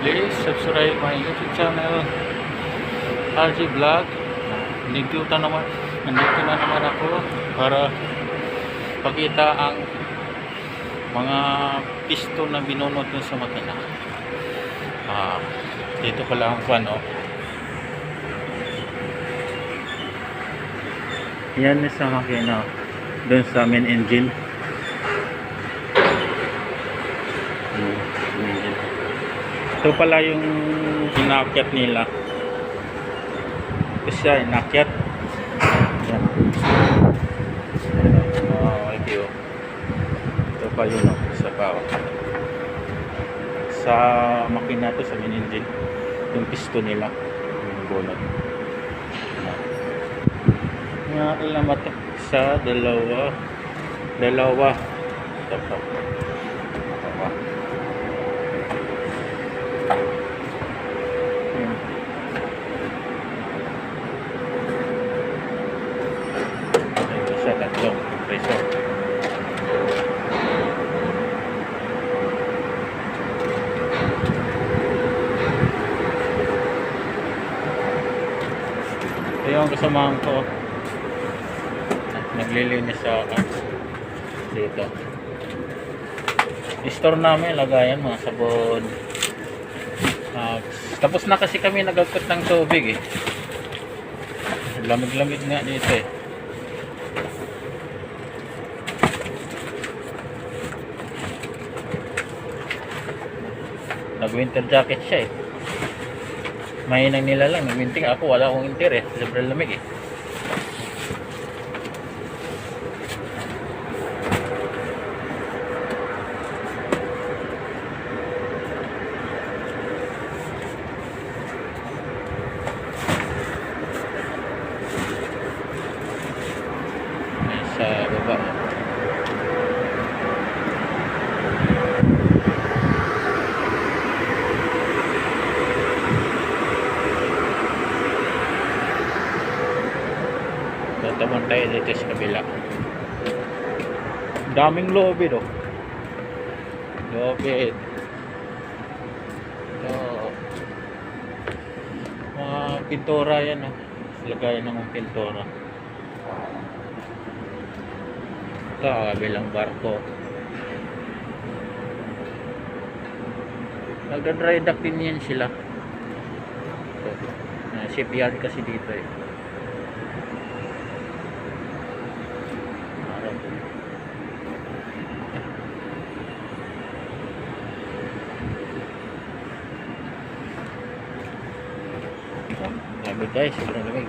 Please subscribe my YouTube channel, RG Vlog. Nandito na naman ako para pakita ang mga piston na binunot dun sa makina. Dito pala ang fan, oh. Yan sa makina, dun sa main engine. Ito pala yung inakyat nila. Ito siya, inakyat. Yan. Okay, oh. Ito pa yun, oh. Isa pa, oh. Sa makina to, sa main engine, yung piston nila, yung bonnet. Nga alamat sa dalawa. Ito pa. Isa, tatlong preso. Ito yung kasamahan ko, naglilinis sa dito. I-store namin, lagayan mga sabon. Tapos na kasi kami nagagkot ng tubig, eh. Lamig-lamig nga dito, eh. Nag-winter jacket siya, eh. Mahinang nila lang, nag-winter. Ako wala akong winter, eh. Sobrang lamig, eh. Sa baba. Tatamon tayo dito sa kabila. Daming lobby, oh. Lobby. Ito. Mga pintura yan, oh. Lagayan ng pintura. Ito, kabilang barko. Nagda-dry dock din yan sila. Ito. Shipyard kasi dito, eh. Lamig, guys, sobrang lamig.